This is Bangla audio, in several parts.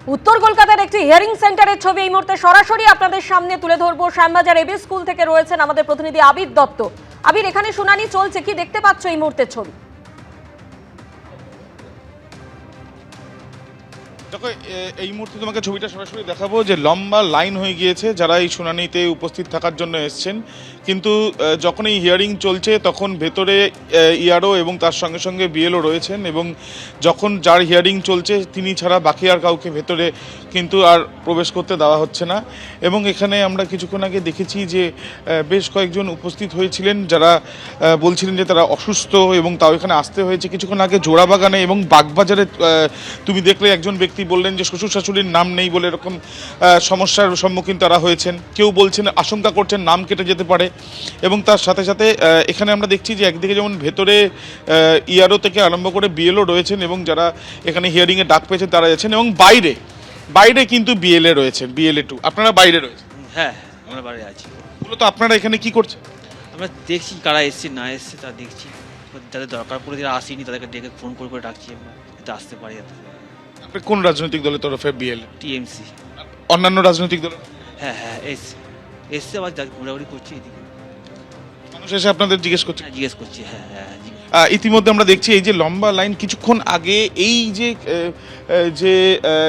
উত্তর কলকাতার একটি হিয়ারিং সেন্টারের ছবি এই মুহূর্তে সরাসরি আপনাদের সামনে তুলে ধরবো। শ্যামবাজার এবি স্কুল থেকে রয়েছেন আমাদের প্রতিনিধি আবির দত্ত। আবির, এখানে শুনানি চলছে, কি দেখতে পাচ্ছ এই মুহূর্তের ছবি? দেখো, এই মুহূর্তে তোমাকে ছবিটা সরাসরি দেখাবো যে লম্বা লাইন হয়ে গিয়েছে যারা এই শুনানিতে উপস্থিত থাকার জন্য এসছেন। কিন্তু যখন এই হিয়ারিং চলছে তখন ভেতরে ইআরও এবং তার সঙ্গে সঙ্গে বিএলও রয়েছেন, এবং যখন যার হিয়ারিং চলছে তিনি ছাড়া বাকি আর কাউকে ভেতরে কিন্তু আর প্রবেশ করতে দেওয়া হচ্ছে না। এবং এখানে আমরা কিছুক্ষণ আগে দেখেছি যে বেশ কয়েকজন উপস্থিত হয়েছিলেন যারা বলছিলেন যে তারা অসুস্থ, এবং তাও এখানে আসতে হয়েছে। কিছুক্ষণ আগে জোড়াবাগানে এবং বাগবাজারে তুমি দেখলে একজন ব্যক্তি বললেন যে শ্বশুর শাশুড়ির নাম নেই বলে এরকম সমস্যার সম্মুখীন তারা হয়েছেন। কেউ বলছেন, আশঙ্কা করছেন নাম কেটে যেতে পারে। এবং তার সাথে সাথে এখানে আমরা দেখছি যে একদিকে যেমন ভেতরে ইআরও থেকে আরম্ভ করে বিএলও রয়েছেন এবং যারা এখানে হিয়ারিংয়ে ডাক পেয়েছেন তারা যাচ্ছেন, এবং বাইরে কিন্তু বিএলএ রয়েছেন, বিএলএ 2। আপনারা বাইরে রয়েছেন? হ্যাঁ, আমরা বাইরে আছি। মূলত আপনারা এখানে কি করছেন? আমরা দেখছি কারা এসছে না এসছে তা দেখছি। যাদের দরকার পড়ে যারা আসেনি তাদেরকে ডেকে ফোন করে ডাকছি আমরা, যাতে আসতে পারি। আপনি কোন রাজনৈতিক দলের তরফে বিএলএ? টিএমসি। অন্যান্য রাজনৈতিক দল? হ্যাঁ এসছে আবার ঘোরাঘুরি করছি এদিকে। মানুষ এসে আপনাদের জিজ্ঞেস করছে? জিজ্ঞেস করছি। হ্যাঁ। ইতিমধ্যে আমরা দেখছি এই যে লম্বা লাইন, কিছুক্ষণ আগে এই যে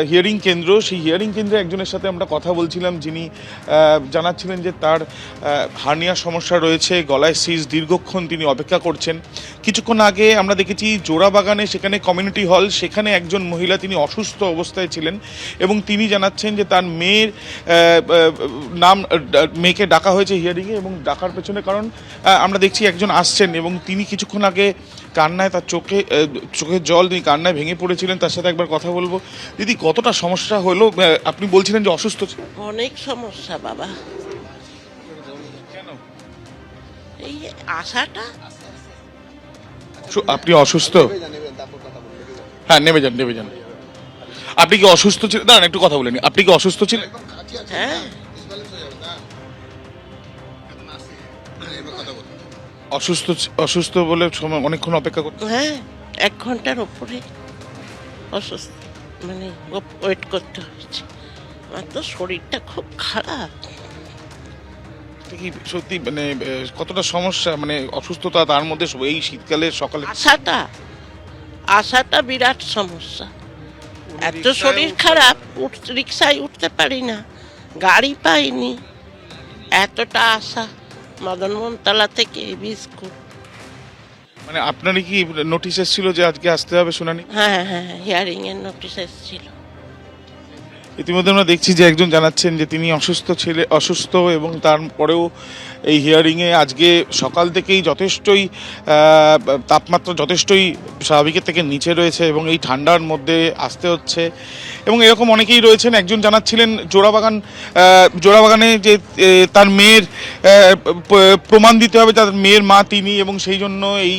হিয়ারিং কেন্দ্র, সেই হিয়ারিং কেন্দ্রে একজনের সাথে আমরা কথা বলছিলাম যিনি জানাচ্ছিলেন যে তার হার্নিয়ার সমস্যা রয়েছে, গলায় সিজ, দীর্ঘক্ষণ তিনি অপেক্ষা করছেন। কিছুক্ষণ আগে আমরা দেখেছি জোড়াবাগানে, সেখানে কমিউনিটি হল, সেখানে একজন মহিলা তিনি অসুস্থ অবস্থায় ছিলেন এবং তিনি জানাচ্ছেন যে তার মেয়েকে ডাকা হয়েছে হিয়ারিংয়ে, এবং ডাকার পেছনে কারণ আমরা দেখছি একজন আসছেন এবং তিনি কিছুক্ষণ আগে কান্নায়, তার চোখের জল, তিনি কান্নায় ভেঙে পড়েছিলেন। তার সাথে একবার কথা বলবো। দিদি, কতটা সমস্যা হলো? আপনি বলছিলেন যে অসুস্থ? অনেক সমস্যা বাবা। কেন? এই আশাটা। আপনি অসুস্থ? হ্যাঁ, নেমে যান। আপনি কি অসুস্থ ছিলেন? দাঁড়ান, একটু কথা বলেনি। আপনি কি অসুস্থ ছিলেন? হ্যাঁ, অসুস্থ বলে অনেকক্ষণ অপেক্ষা করতে? হ্যাঁ, 1 ঘন্টার উপরে অসুস্থ, মানে ওয়েট করতে হচ্ছে। আমার তো শরীরটা খুব খারাপ। কি সত্যি মানে কতটা সমস্যা, মানে অসুস্থতা, তার মধ্যে এই শীতকালে সকালে আশাটা বিরাট সমস্যা। এত শরীর খারাপ, রিক্সায় উঠতে পারি না, গাড়ি পাইনি, এতটা আশা। মদনমোহনতলা থেকে এবি স্কুল। মানে আপনারই কি নোটিশ এসেছিল যে আজকে আসতে হবে শুনানি? হ্যাঁ, হিয়ারিং এর নোটিশ এসেছিল। ইতিমধ্যে আমরা দেখছি যে একজন জানাচ্ছেন যে তিনি অসুস্থ এবং তারপরেও এই হিয়ারিংয়ে আজকে সকাল থেকেই তাপমাত্রা যথেষ্টই স্বাভাবিকের থেকে নিচে রয়েছে এবং এই ঠান্ডার মধ্যে আসতে হচ্ছে। এবং এরকম অনেকেই রয়েছেন। একজন জানাচ্ছিলেন জোড়াবাগানে যে তার মেয়ের প্রমাণ দিতে হবে, তার মেয়ের মা তিনি, এবং সেই জন্য এই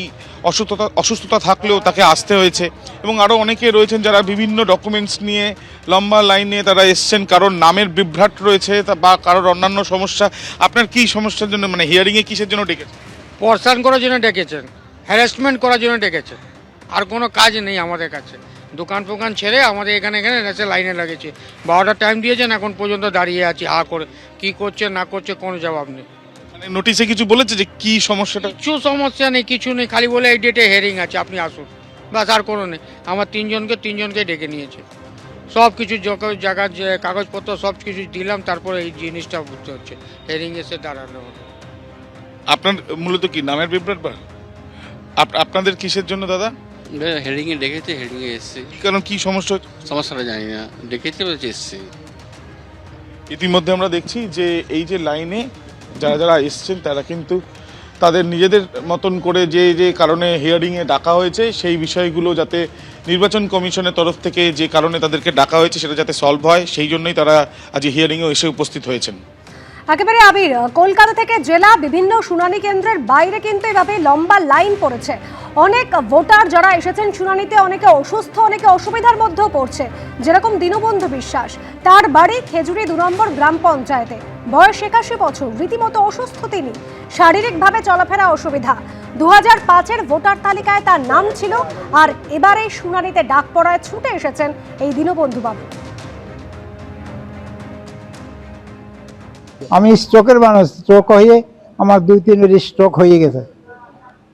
অসুস্থতা থাকলেও তাকে আসতে হয়েছে। এবং আরও অনেকে রয়েছেন যারা বিভিন্ন ডকুমেন্টস নিয়ে লম্বা লাইনে তারা এসছেন, কারোর নামের বিভ্রাট রয়েছে বা কারোর অন্যান্য সমস্যা। আপনার কি সমস্যার জন্য, মানে হিয়ারিংয়ে কিসের জন্য ডেকেছেন? পর্সান করার জন্য ডেকেছেন, হ্যারাসমেন্ট করার জন্য ডেকেছেন। আর কোনো কাজ নেই আমাদের কাছে। দোকান ফোকান ছেড়ে আমাদের এখানে এসে লাইনে লাগেছে। 12টার টাইম দিয়েছেন, এখন পর্যন্ত দাঁড়িয়ে আছি হা করে। কি করছে না করছে কোনো জবাব নেই। মানে নোটিশে কিছু বলেছে যে কি সমস্যাটা? কিছু সমস্যা নেই, কিছু নেই, খালি বলে এই ডেটে হিয়ারিং আছে, আপনি আসুন, বাস, আর কোনো নেই। আমার তিনজনকে ডেকে নিয়েছে। সব কিছু জায়গার যে কাগজপত্র সব কিছু দিলাম, তারপরে এই জিনিসটা বুঝতে হচ্ছে হিয়ারিং এসে দাঁড়ানো। আপনার মূলত কি নামের বিভ্রাট বা আপনাদের কিসের জন্য দাদা? হেডিংয়ে ডেকেছে, হেডিংয়ে এসছে। কারণ কি সমস্যাটা জানি না, ডেকেছে বলছে এসছে। ইতিমধ্যে আমরা দেখছি যে এই যে লাইনে যারা এসছেন তারা কিন্তু তাদের নিজেদের মতন করে যে কারণে হিয়ারিংয়ে ডাকা হয়েছে সেই বিষয়গুলো যাতে নির্বাচন কমিশনের তরফ থেকে যে কারণে তাদেরকে ডাকা হয়েছে সেটা যাতে সলভ হয়, সেই জন্যই তারা আজ হিয়ারিংয়ে এসে উপস্থিত হয়েছেন। একেবারে আবির, কলকাতা থেকে জেলা বিভিন্ন শুনানি কেন্দ্রের বাইরে কিন্তু এভাবে লম্বা লাইন পড়েছে। অনেক ভোটার যারা এসেছেন শুনানিতে, অনেকে অসুস্থ, অনেকে অসুবিধার মধ্যেও পড়ছে। যেরকম দীনবন্ধু বিশ্বাস, তার বাড়ি খেজুরি 2 নম্বর গ্রাম পঞ্চায়েতে, বয়স 81 বছর, রীতিমতো অসুস্থ তিনি, শারীরিকভাবে চলাফেরা অসুবিধা। 2005-এর ভোটার তালিকায় তার নাম ছিল, আর এবারে শুনানিতে ডাক পড়ায় ছুটে এসেছেন এই দীনবন্ধু বাবু। আমি স্ট্রোকের মানুষ, স্ট্রোক হয়ে আমার 2-3 স্ট্রোক হয়ে গেছে।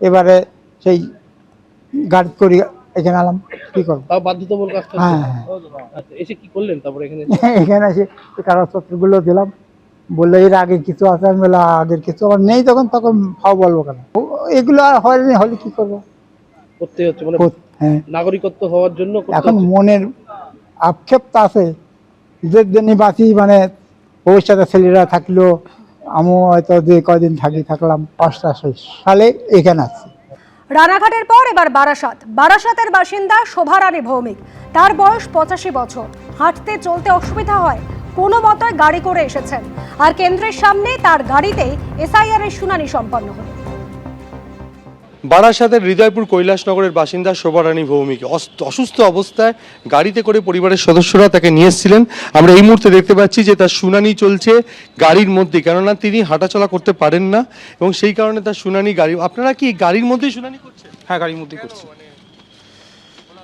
এবারে সেই গাড়ি করি এখানে আলাম, কি করবো। তাও বাধ্যতামূলক আসতে হচ্ছে? হ্যাঁ হ্যাঁ। আচ্ছা, এসে কি করলেন তারপরে এখানে? এখানে এসে কাগজপত্রগুলো দিলাম, বললো এর আগে কিছু আছে, আমি বললাম আগের কিছু আমার নেই, তখন ফাও বলবো কেন, এগুলো আর হয়নি, হলে কি করবো। করতে হচ্ছে মানে হ্যাঁ, নাগরিকত্ব হওয়ার জন্য করতে এখন হচ্ছে। মনের আক্ষেপ তো আছে, যে জন্য বাঁচি, মানে ভবিষ্যতে ছেলেরা থাকলো, আমিও হয়তো যে কয়দিন থাকলাম 88 সালে এখানে আছি। রানাঘাটের পর এবার বারাসাতের বাসিন্দা শোভারানী ভৌমিক। তার বয়স 85 বছর, হাঁটতে চলতে অসুবিধা হয়, কোনো মতোই গাড়ি করে এসেছেন, আর কেন্দ্রের সামনে তার গাড়িতেই এসআইআর এর শুনানি সম্পন্ন হলো। বারাসাতের হৃদয়পুর কৈলাসনগরের বাসিন্দা শোভারানী ভৌমিক অসুস্থ অবস্থায় গাড়িতে করে পরিবারের সদস্যরা তাকে নিয়ে এসেছিলেন। আমরা এই মুহূর্তে দেখতে পাচ্ছি যে তার শুনানি চলছে গাড়ির মধ্যে, কেননা তিনি হাঁটাচলা করতে পারেন না এবং সেই কারণে তার শুনানি গাড়ি। আপনারা কি গাড়ির মধ্যেই শুনানি করছেন? হ্যাঁ, গাড়ির মধ্যেই করছি।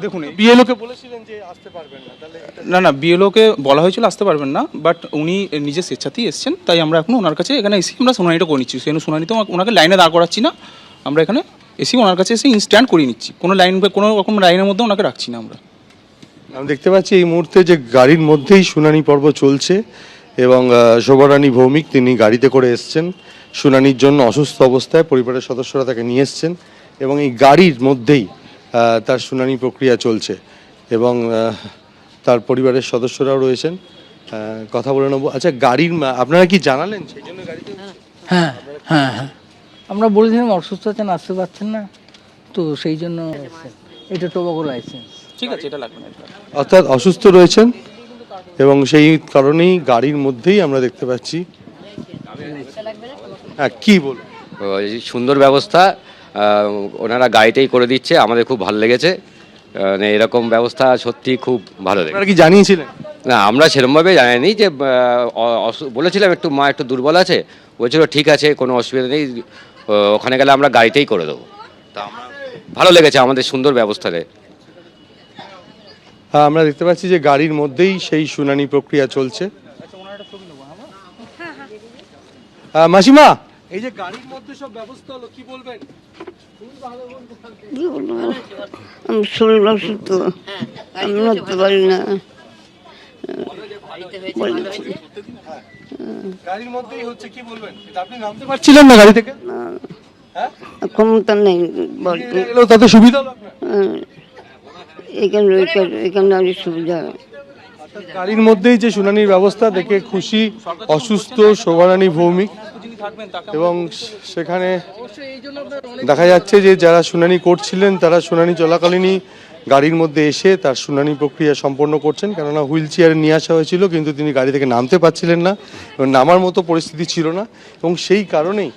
দেখুন, বিএলওকে বলেছিলেন যে আসতে পারবেন না, তাহলে না বিএলওকে বলা হয়েছিল আসতে পারবেন না, বাট উনি নিজের স্বেচ্ছাতেই এসেছেন, তাই আমরা এখন ওনার কাছে এখানে এসে আমরা শুনানিটা করে নিচ্ছি। সেই শুনানিতে ওনাকে লাইনে দাঁড় করাচ্ছি না, আমরা এখানে এসে ওনার কাছে এসে ইনস্ট্যান্ট করিয়ে নিচ্ছি, কোনো রকম লাইনের মধ্যে ওনাকে রাখছি না আমরা। আমি দেখতে পাচ্ছি এই মুহূর্তে যে গাড়ির মধ্যেই শুনানি পর্ব চলছে এবং শোভারানী ভৌমিক তিনি গাড়িতে করে এসছেন শুনানির জন্য। অসুস্থ অবস্থায় পরিবারের সদস্যরা তাকে নিয়ে এসছেন এবং এই গাড়ির মধ্যেই তার শুনানি প্রক্রিয়া চলছে এবং তার পরিবারের সদস্যরাও রয়েছেন, কথা বলে নেবো। আচ্ছা, গাড়ির আপনারা কি জানালেন সেই জন্য গাড়িতে? হ্যাঁ হ্যাঁ হ্যাঁ, আমরা বলেছিলাম অসুস্থ আছেন, আসতে পারছেন না, তো সেই জন্য এটা টোবাকো লাইসেন্স। ঠিক আছে, এটা লাগবে না। অর্থাৎ অসুস্থ রয়েছেন এবং সেই কারণেই গাড়ির মধ্যেই আমরা দেখতে পাচ্ছি। হ্যাঁ, কি বল? সুন্দর ব্যবস্থা, ওনারা গাড়িটাই করে দিচ্ছে, আমাদের খুব ভালো লেগেছে। মানে এরকম ব্যবস্থা সত্যি খুব ভালো লেগেছে। আপনারা কি জানিয়েছিলেন? না, আমরা সেরকমভাবে জানাইনি, যে বলেছিলাম একটু মা একটু দুর্বল আছে, বলছিল ঠিক আছে কোনো অসুবিধা নেই, ওখানে গেলে আমরা গাড়িতেই করে দেবো। তা আমরা ভালো লেগেছে, আমাদের সুন্দর ব্যবস্থাতে। হ্যাঁ, আমরা দেখতে পাচ্ছি যে গাড়ির মধ্যেই সেই শুনানি প্রক্রিয়া চলছে। মাসিমা, এই যে গাড়ির মধ্যে সব ব্যবস্থা হলো, কি বলবেন? আমি শরীর অসুস্থ, আমি নড়তে পারি না। গাড়ির মধ্যেই হচ্ছে, কি বলবেন? আপনি নামতে পারছিলেন না গাড়ি থেকে? ক্ষমতা নেই বলতে, তাতে সুবিধা হলো আপনার? এখানে আর সুবিধা। গাড়ির মধ্যেই যে শুনানির ব্যবস্থা দেখে খুশি অসুস্থ শোভারানী ভৌমিক এবং সেখানে দেখা যাচ্ছে যে যারা শুনানি করছিলেন তারা শুনানি চলাকালীনই গাড়ির মধ্যে এসে তার শুনানি প্রক্রিয়া সম্পন্ন করছেন, কেননা হুইল চেয়ারে নিয়ে আসা হয়েছিল কিন্তু তিনি গাড়ি থেকে নামতে পারছিলেন না এবং নামার মতো পরিস্থিতি ছিল না এবং সেই কারণেই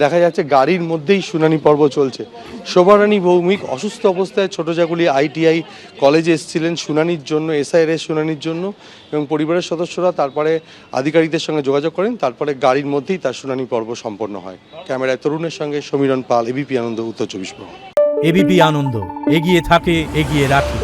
দেখা যাচ্ছে গাড়ির মধ্যেই শুনানি পর্ব চলছে। শোভারানী ভৌমিক অসুস্থ অবস্থায় ছোটজাগুলি ITI কলেজে এসেছিলেন শুনানির জন্য, এসআইআর শুনানির জন্য এবং পরিবারের সদস্যরা তারপরে আধিকারিকদের সঙ্গে যোগাযোগ করেন, তারপরে গাড়ির মধ্যেই তার শুনানি পর্ব সম্পন্ন হয়। ক্যামেরায় তরুণের সঙ্গে সমীরণ পাল, এবিপি আনন্দ, উত্তর 24 পরগনা। এবিপি আনন্দ, এগিয়ে থাকে, এগিয়ে রাখে।